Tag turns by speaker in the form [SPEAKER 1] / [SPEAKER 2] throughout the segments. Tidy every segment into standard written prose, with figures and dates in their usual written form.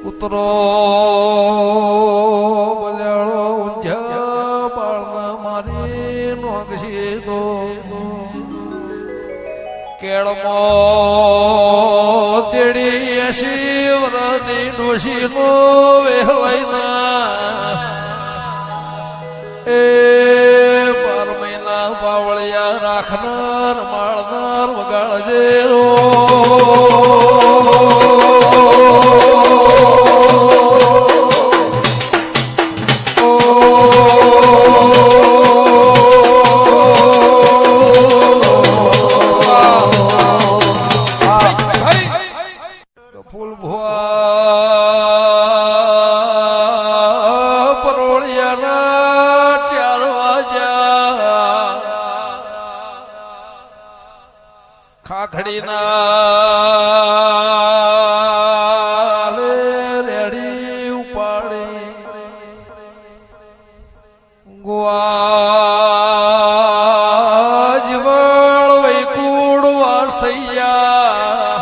[SPEAKER 1] કૂતરો બલ્યાળો ઊંઝા પાળના મારી નોગશી તો કેળમો તેડી 80 વરની ડોશી નો વહેલાઈના એ 12 મહિના પાવળિયા રાખનાર માળનાર વગાડજે રો રેડી ઉપાડી ગુવાજવળ વૈકુળ વાસૈયા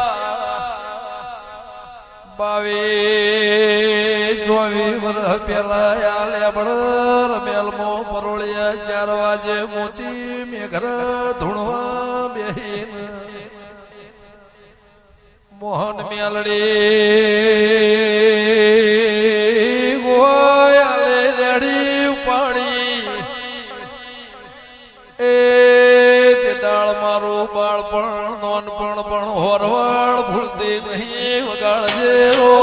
[SPEAKER 1] 22-24 વર્ષ પેલા લેબડ રમેલમો પરોળિયા 4 વાગે મોતી મેઘર ધૂણવા બેહીન મોહન મેલડી ગોયાલે રેડી ઉપાડી એ તે દાળ મારું બાળપણ નોનપણ પણ હોરવાળ ભૂલતી નહીં વગાડજે રો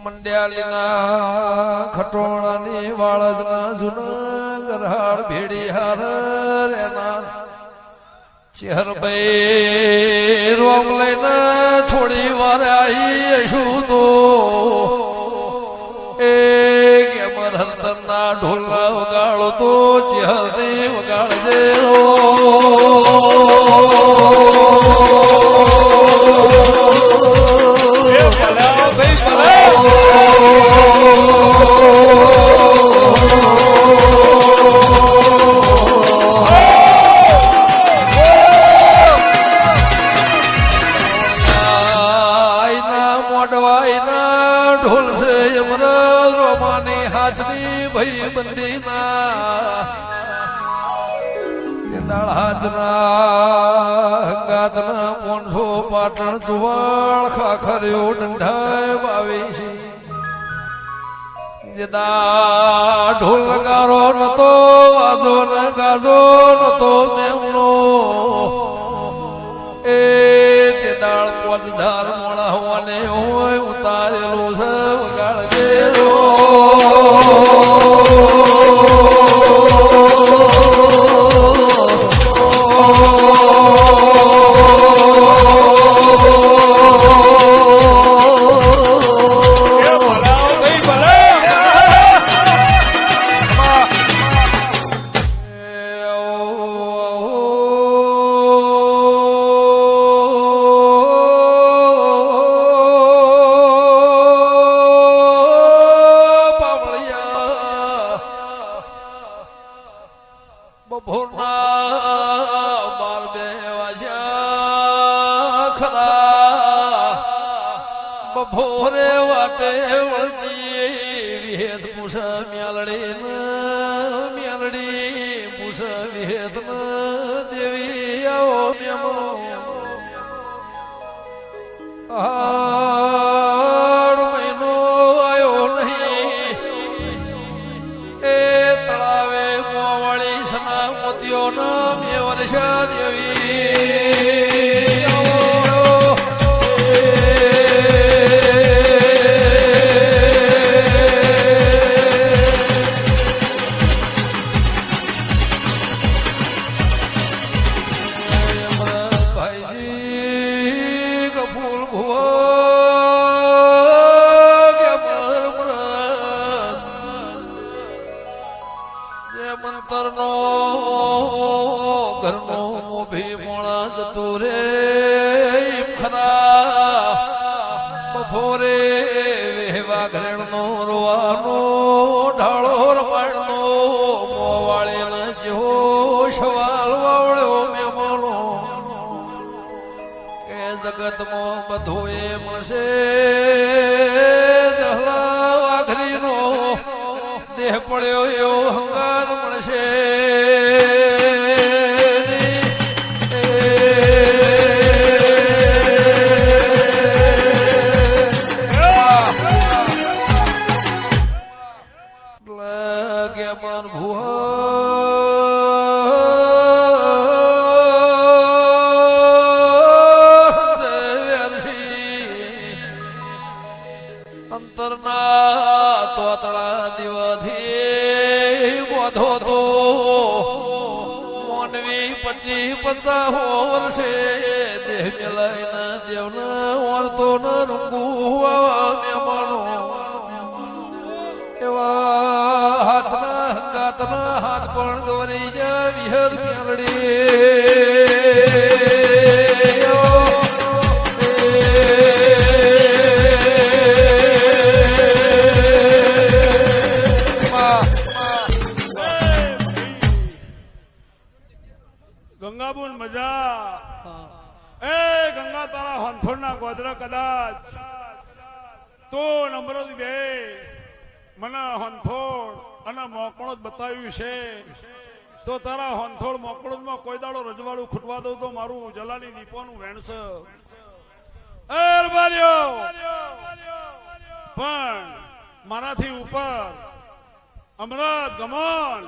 [SPEAKER 1] મંડ્યાલીના ખટોણાની વાળદના જૂના ગરહાડ ભેડી હાર રેના ચેહરભાઈ રોમ લઈને થોડી વાર આવી શું તો એ કેમર હંતરના ઢોલના વગાડો તો ચેહરને વગાડજે વાડવાઈના ઢોલ છે યમરાજ રોમાની હાથની ભઈ બંદીના દાળ હાથના હંગાતના પોનસો પાટણ ચુવાળ ખાખર્યો ડંઢાય બાવીસી જેદા ઢોલ નગારો નતો વાજો ને ગાજો નતો મેમનો એ તે દાળ પોજધાર મોળા હોવાને હોય ઉતારેલો છે વગાડજેલો બપોરે વાટે વળજી વિહેત પૂછ મ્યાલડી પૂછ વિહેત દેવી આવો મેમો આડ મહિનો આવ્યો નહીં એ તળાવે મોવાળી સના મોતીઓ ના બે વર્ષા દેવી મંતરનો ઘરનો મોભી મોણા જતો રે ખરા બપોરે વેવા ઘરેણનો રોવાનો ઢાળો રમાડનો મોવાળે જેવો સવાલ વાવળ્યો મેમોનો કે જગતમાં બધું એ મળશે જહલા વાઘરીનો દેહ પડ્યો એવો હંગાત મળશે મન અંતરના તોતળા દિવથી બોધો તો મોનવી 25-50 વર્ષે દેહ મેલાઈના દેવના ઓરતો ન રંગુવા મેમાનો એવા હાથના હંગાતના હાથ પણ ગવરી જા વિહદ
[SPEAKER 2] ગંગાબુન મજા એ ગંગા તારા હંથોડના ગોદરા કદાચ તો નમ્રત બે મને હંથોડ અને મોકળો જ બતાવ્યું છે તો તારા હંથોડ મોકળો માં કોઈ દાડો રજવાડું ખૂટવા દઉં તો મારું જલાની દીપોનું વેણસ પણ મારાથી ઉપર અમરત ગમન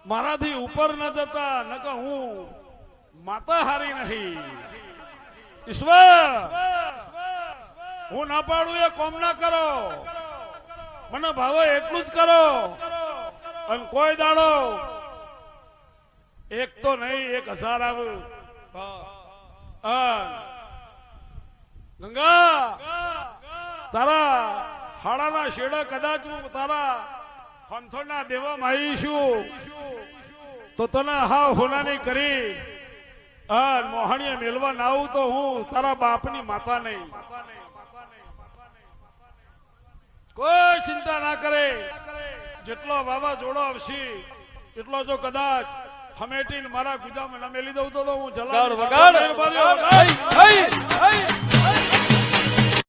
[SPEAKER 2] મારાથી ઉપર ન જતા ન કે હું માતા હારી નહીં ઈશ્વર હું ના પાડું એ કોમ ના કરો મને ભાવે એટલું જ કરો અને કોઈ દાડો એક તો નહીં 1000 આવ્યું ગંગા તારા હાડાના શેડા કદાચ હું તારા હંથોડના દેવામાં આવીશું તો તને હા હોનાની કરી મોહણીએ મેળવા ના આવું તો હું તારા બાપની માતા નહીં કોઈ ચિંતા ના કરે જેટલો વાવાઝોડો આવશે એટલો જો કદાચ હમેટીને મારા ગુજામાં ના મેલી દઉં તો હું જલાલ